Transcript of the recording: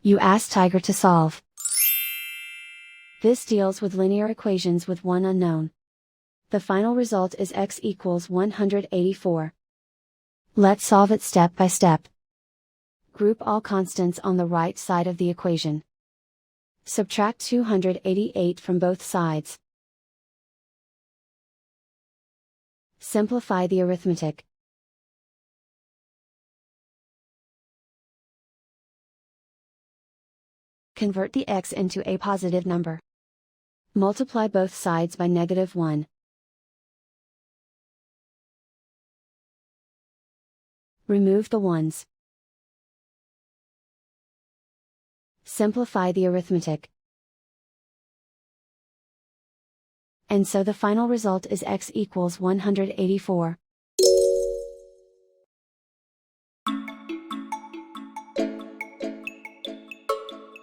You ask Tiger to solve. This deals with linear equations with one unknown. The final result is x equals 184. Let's solve it step by step. Group all constants on the right side of the equation. Subtract 288 from both sides. Simplify the arithmetic. Convert the x into a positive number. Multiply both sides by -1. Remove the ones. Simplify the arithmetic. And so the final result is x equals 184.